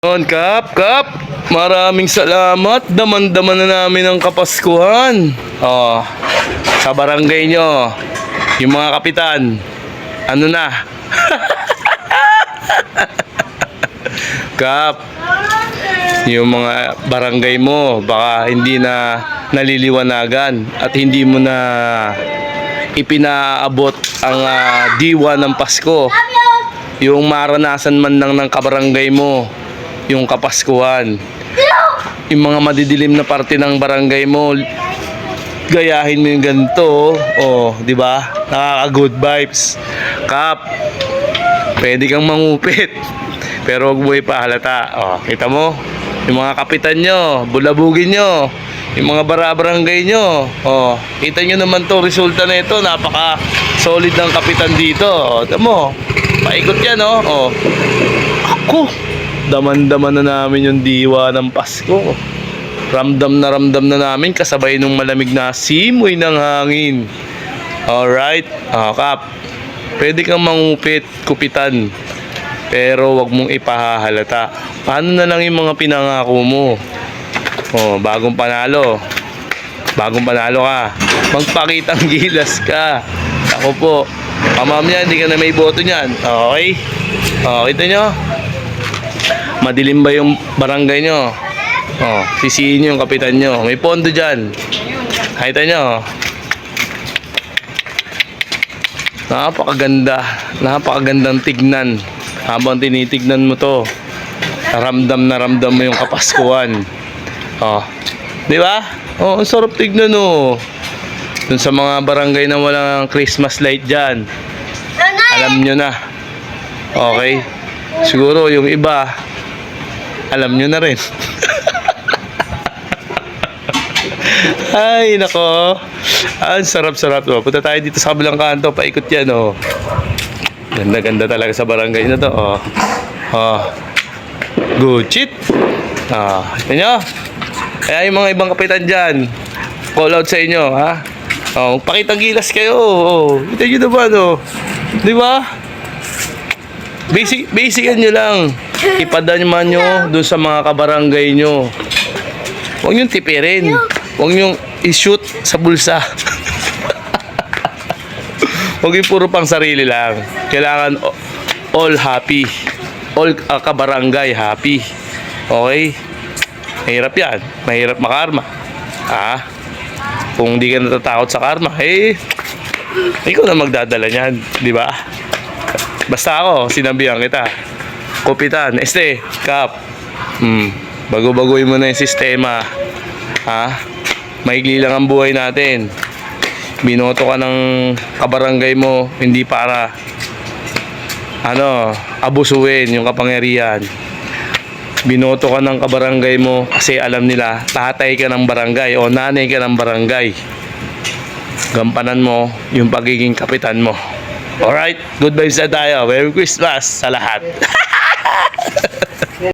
Yun, Kap, maraming salamat. Daman-daman na namin ang Kapaskuhan. Oh, sa barangay nyo, yung mga kapitan, ano na? Kap, yung mga barangay mo, baka hindi na naliliwanagan at hindi mo na ipinaabot ang diwa ng Pasko. Yung maranasan man lang ng kabarangay mo, yung Kapaskuhan. Yung mga madidilim na parte ng barangay mo, gayahin mo yung ganito. Oh, di ba? Nakaka-good vibes. Kap, pwede kang mangupit. Pero huwag mo ipahalata. Oh, kita mo? Yung mga kapitan nyo, bulabugin nyo. Yung mga barangay nyo. Oh, kita nyo naman to resulta na ito. Napaka solid ng kapitan dito. Oh, tama mo. Paikot yan, oh. Oh. Ako. Daman-daman na namin yung diwa ng Pasko. Ramdam na namin kasabay nung malamig na simoy ng hangin. Alright? Kap, pwede kang mangupit, kupitan. Pero wag mong ipahahalata. Paano na lang yung mga pinangako mo? Oh, bagong panalo ka. Magpakitang gilas ka. Ako po. Mamaya hindi ka na may boto niyan. Okay? Oh, kita nyo? Madilim ba yung barangay nyo? Oh, sisihin nyo yung kapitan nyo. May pondo dyan. Nakita nyo? Napakagandang tignan. Habang tinitignan mo to, ramdam mo yung Kapaskuhan. Oh, di ba? Oh, ang sarap tignan, oh. Dun sa mga barangay na walang Christmas light dyan, alam nyo na. Okay? Siguro yung iba, alam nyo na rin. Ay, nako. Ang sarap-sarap. Oh. Punta tayo dito sa kabilang kanto. Paikot yan, oh. Ganda-ganda talaga sa barangay na to, oh. Oh. Good shit. Oh. Ito nyo. Kaya yung mga ibang kapitan dyan, call out sa inyo, ha? Oh, pakitang gilas kayo, oh. Ito nyo naman, oh. Di ba? Basican nyo lang. Ipadama nyo dun sa mga kabarangay nyo. Huwag nyo tipirin. Huwag nyo i-shoot sa bulsa. Huwag yung puro pang sarili lang. Kailangan all happy. All kabarangay happy. Okay? Mahirap yan. Mahirap makarma. Kung hindi ka natatakot sa karma, ikaw na magdadala niyan. Di ba? Basta ako, sinabihan kita. Kupitan, Kap. Bago-baguhin mo na yung sistema. Maigli lang ang buhay natin. Binoto ka ng kabarangay mo, hindi para abusuin yung kapangyarihan. Binoto ka ng kabarangay mo kasi alam nila, tatay ka ng barangay o nanay ka ng barangay. Gampanan mo yung pagiging kapitan mo. Alright, good vibes na tayo. Merry Christmas sa lahat.